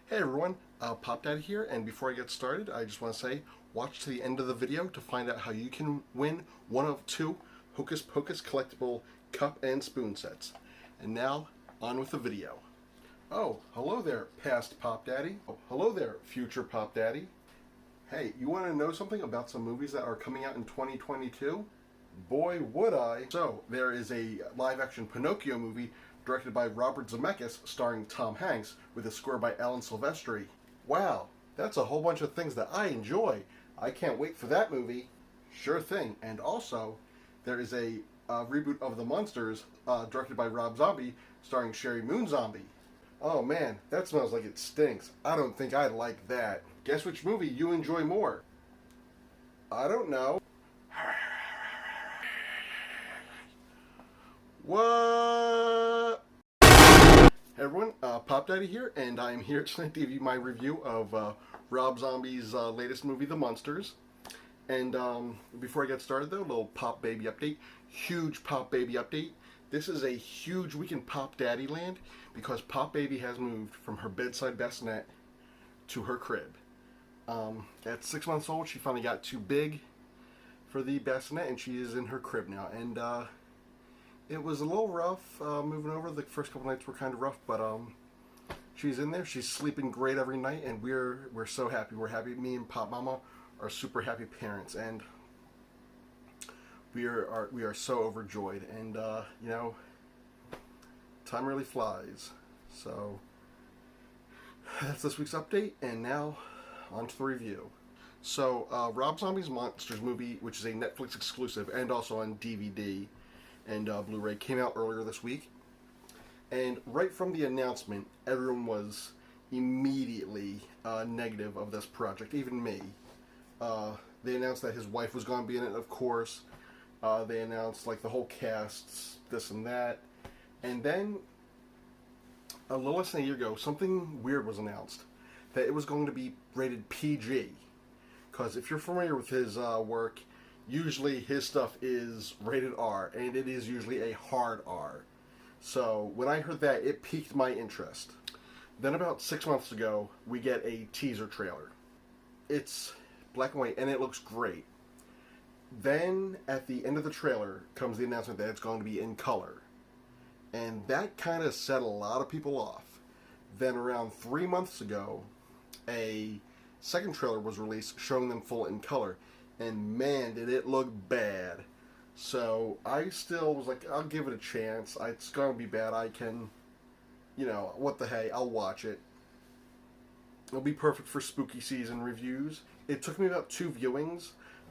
Hey everyone, Pop Daddy here, and before I get started, I just want to say, watch to the end of the video to find out how you can win one of two Hocus Pocus collectible cup and spoon sets. And now, on with the video. Oh, hello there, past Pop Daddy. Oh, hello there, future Pop Daddy. Hey, you want to know something about some movies that are coming out in 2022? Boy, would I. So, there is a live-action Pinocchio movie directed by Robert Zemeckis, starring Tom Hanks, with a score by Alan Silvestri. Wow, that's a whole bunch of things that I enjoy. I can't wait for that movie. Sure thing. And also, there is a reboot of The Munsters, directed by Rob Zombie, starring Sherry Moon Zombie. Oh man, that smells like it stinks. I don't think I'd like that. Guess which movie you enjoy more? I don't know. What? Hey everyone, Pop Daddy here, and I'm here tonight to give you my review of Rob Zombie's latest movie, The Munsters. And before I get started though, a little Pop Baby update. Huge Pop Baby update. This is a huge week in Pop Daddy land because Pop Baby has moved from her bedside bassinet to her crib. At 6 months old, she finally got too big for the bassinet, and she is in her crib now. And it was a little rough moving over. The first couple nights were kind of rough, but she's in there. She's sleeping great every night, and we're so happy. We're happy. Me and Pop Mama are super happy parents, and we are so overjoyed. And you know, time really flies. So that's this week's update, and now on to the review. So Rob Zombie's Monsters movie, which is a Netflix exclusive and also on DVD and Blu-ray, came out earlier this week. And right from the announcement, everyone was immediately negative of this project, even me. They announced that his wife was going to be in it, of course. They announced like the whole cast, this and that. And then, a little less than a year ago, something weird was announced. That it was going to be rated PG. Because if you're familiar with his work, usually his stuff is rated R, and it is usually a hard R. So when I heard that, it piqued my interest. Then about 6 months ago, we get a teaser trailer. It's black and white, and it looks great. Then at the end of the trailer comes the announcement that it's going to be in color. And that kind of set a lot of people off. Then around 3 months ago, a second trailer was released showing them full in color. And man, did it look bad. So I still was like, I'll give it a chance. It's going to be bad. I can, you know, what the hey, I'll watch it. It'll be perfect for spooky season reviews. It took me about 2 viewings.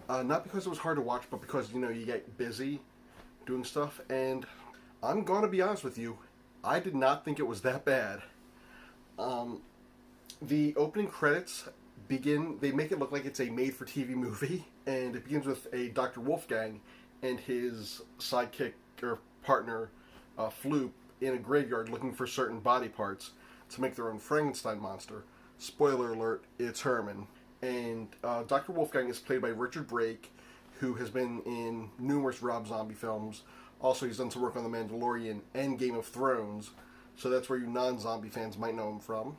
Not because it was hard to watch, but because, you know, you get busy doing stuff. And I'm going to be honest with you, I did not think it was that bad. The opening credits they make it look like it's a made-for-TV movie, and it begins with a Dr. Wolfgang and his sidekick or partner, Floop, in a graveyard looking for certain body parts to make their own Frankenstein monster. Spoiler alert, it's Herman. And Dr. Wolfgang is played by Richard Brake, who has been in numerous Rob Zombie films. Also, he's done some work on The Mandalorian and Game of Thrones, so that's where you non-zombie fans might know him from.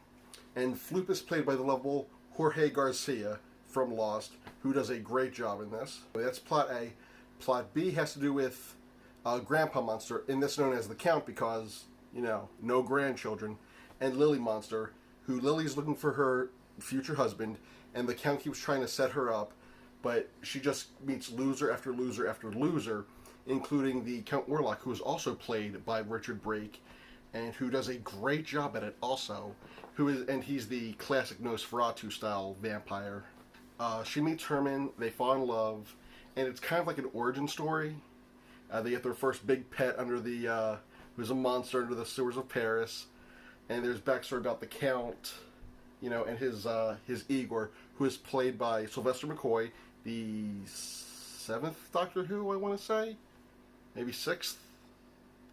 And Floop is played by the lovable Jorge Garcia from Lost, who does a great job in this. That's plot A. Plot B has to do with Grandpa Monster, in this known as the Count because, you know, no grandchildren, and Lily Monster, who Lily's looking for her future husband, and the Count keeps trying to set her up, but she just meets loser after loser after loser, including the Count Warlock, who is also played by Richard Brake, and who does a great job at it also. And he's the classic Nosferatu-style vampire. She meets Herman, they fall in love, and it's kind of like an origin story. They get their first big pet who's a monster under the sewers of Paris, and there's backstory about the Count, you know, and his Igor, who is played by Sylvester McCoy, the 7th Doctor Who, I want to say? Maybe 6th?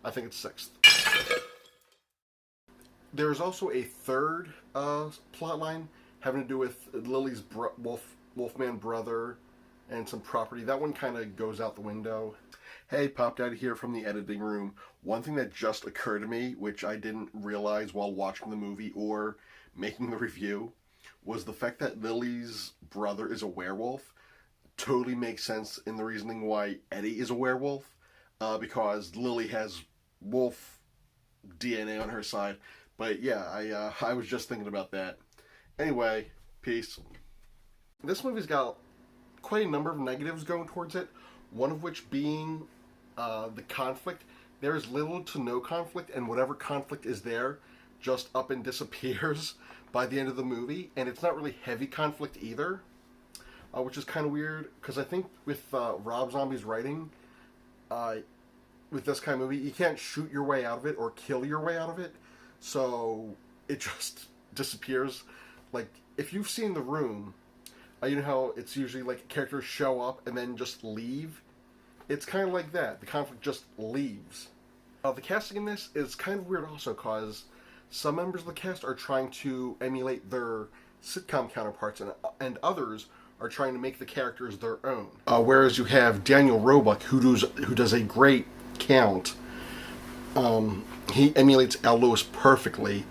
I think it's 6th. There is also a third plotline having to do with Lily's Wolfman brother and some property. That one kind of goes out the window. Hey, Pop Daddy here from the editing room. One thing that just occurred to me, which I didn't realize while watching the movie, or making the review was the fact that Lily's brother is a werewolf. Totally makes sense in the reasoning why Eddie is a werewolf, because Lily has wolf DNA on her side. But yeah, I was just thinking about that. Anyway, peace. This movie's got quite a number of negatives going towards it, one of which being the conflict. There is little to no conflict, and whatever conflict is there just up and disappears by the end of the movie, and it's not really heavy conflict either, which is kind of weird, because I think with Rob Zombie's writing, with this kind of movie, you can't shoot your way out of it or kill your way out of it, so it just disappears. Like, if you've seen The Room, you know how it's usually like characters show up and then just leave? It's kind of like that. The conflict just leaves. The casting in this is kind of weird also, because some members of the cast are trying to emulate their sitcom counterparts, and others are trying to make the characters their own. Whereas you have Daniel Roebuck, who does a great Count. He emulates Al Lewis perfectly,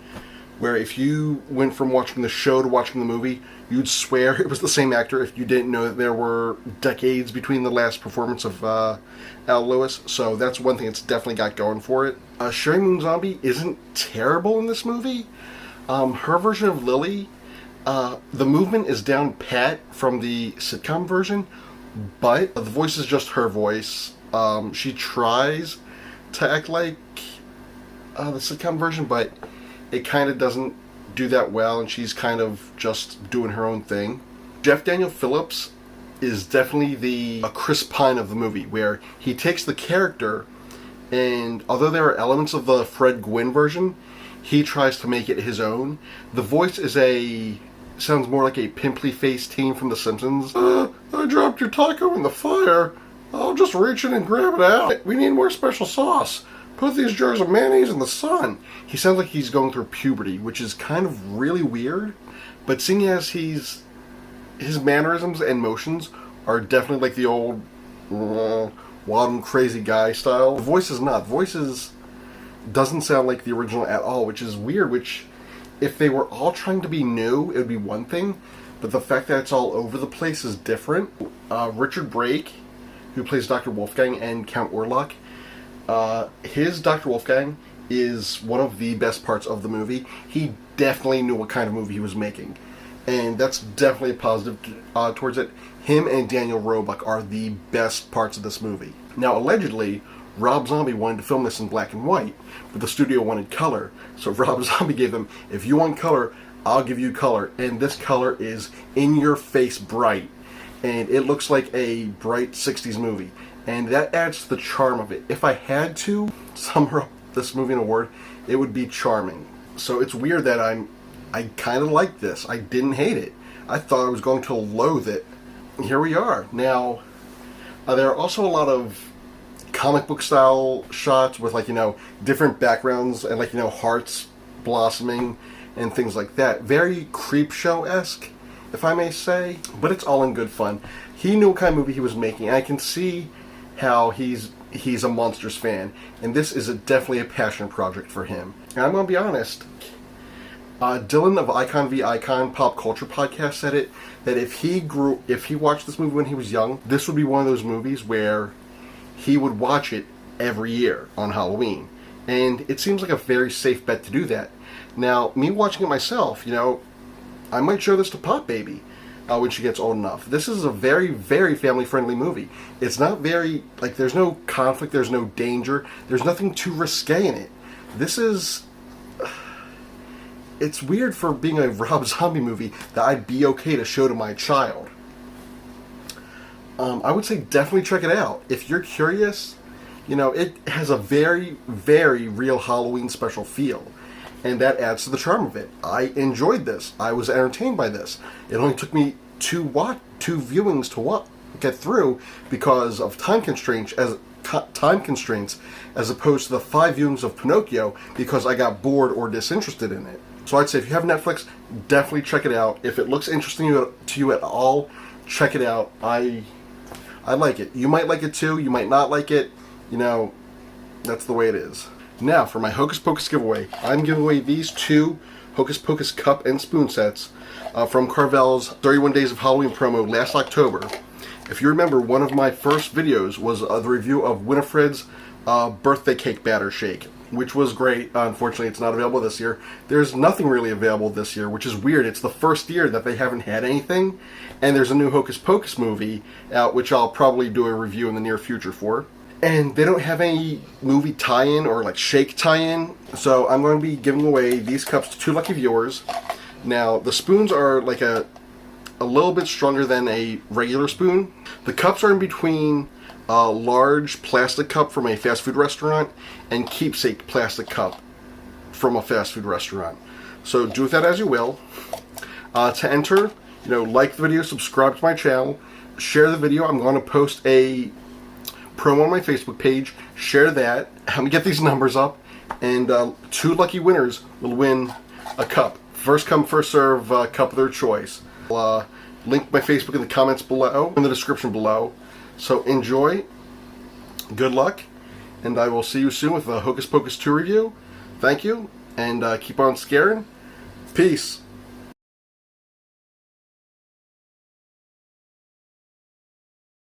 where if you went from watching the show to watching the movie, you'd swear it was the same actor if you didn't know that there were decades between the last performance of Al Lewis. So that's one thing it's definitely got going for it. Sherry Moon Zombie isn't terrible in this movie. Her version of Lily, the movement is down pat from the sitcom version, but the voice is just her voice. She tries to act like the sitcom version, but it kind of doesn't do that well, and she's kind of just doing her own thing. Jeff Daniel Phillips is definitely the Chris Pine of the movie, where he takes the character, and although there are elements of the Fred Gwynn version, he tries to make it his own. The voice sounds more like a pimply-faced teen from The Simpsons. I dropped your taco in the fire. I'll just reach in and grab it out. We need more special sauce. Put these jars of mayonnaise in the sun. He sounds like he's going through puberty, which is kind of really weird. But seeing as his mannerisms and motions are definitely like the old wild and crazy guy style. The voice is not. The voice doesn't sound like the original at all, which is weird, which if they were all trying to be new, it would be one thing. But the fact that it's all over the place is different. Richard Brake, who plays Dr. Wolfgang and Count Orlok, his Dr. Wolfgang is one of the best parts of the movie. He definitely knew what kind of movie he was making, and that's definitely a positive towards it. Him and Daniel Roebuck are the best parts of this movie. Now, allegedly, Rob Zombie wanted to film this in black and white, but the studio wanted color, so Rob Zombie gave them, if you want color, I'll give you color, and this color is in-your-face bright, and it looks like a bright 60s movie. And that adds to the charm of it. If I had to sum up this movie in a word, it would be charming. So it's weird that I kind of like this. I didn't hate it. I thought I was going to loathe it. Here we are. Now, there are also a lot of comic book style shots with, like, different backgrounds and, like, hearts blossoming and things like that. Very Creepshow-esque, if I may say. But it's all in good fun. He knew what kind of movie he was making. And I can see how he's a Monsters fan, and this is definitely a passion project for him. And I'm gonna be honest, Dylan of Icon v Icon Pop Culture Podcast said it, that if he watched this movie when he was young, this would be one of those movies where he would watch it every year on Halloween. And it seems like a very safe bet to do that. Now, me watching it myself, I might show this to Pop Baby when she gets old enough. This is a very, very family-friendly movie. It's not very, there's no conflict, there's no danger, there's nothing too risque in it. It's weird for being a Rob Zombie movie that I'd be okay to show to my child. I would say definitely check it out. If you're curious, it has a very, very real Halloween special feel. And that adds to the charm of it. I enjoyed this. I was entertained by this. It only took me two viewings to get through because of time constraints, as opposed to the 5 viewings of Pinocchio because I got bored or disinterested in it. So I'd say if you have Netflix, definitely check it out. If it looks interesting to you at all, check it out. I like it. You might like it too. You might not like it. That's the way it is. Now, for my Hocus Pocus giveaway, I'm giving away these 2 Hocus Pocus cup and spoon sets from Carvel's 31 Days of Halloween promo last October. If you remember, one of my first videos was the review of Winifred's birthday cake batter shake, which was great. Unfortunately, it's not available this year. There's nothing really available this year, which is weird. It's the first year that they haven't had anything, and there's a new Hocus Pocus movie out, which I'll probably do a review in the near future for. And they don't have any movie tie-in or like shake tie-in, so I'm going to be giving away these cups to 2 lucky viewers. Now, the spoons are like a little bit stronger than a regular spoon. The cups are in between a large plastic cup from a fast food restaurant and keepsake plastic cup from a fast food restaurant. So do with that as you will. To enter, like the video, subscribe to my channel, share the video. I'm going to post a promo on my Facebook page. Share that. Help me get these numbers up, and 2 lucky winners will win a cup. First come, first serve cup of their choice. I'll link my Facebook in the comments below, in the description below. So enjoy, good luck, and I will see you soon with a Hocus Pocus 2 review. Thank you, and keep on scaring. Peace.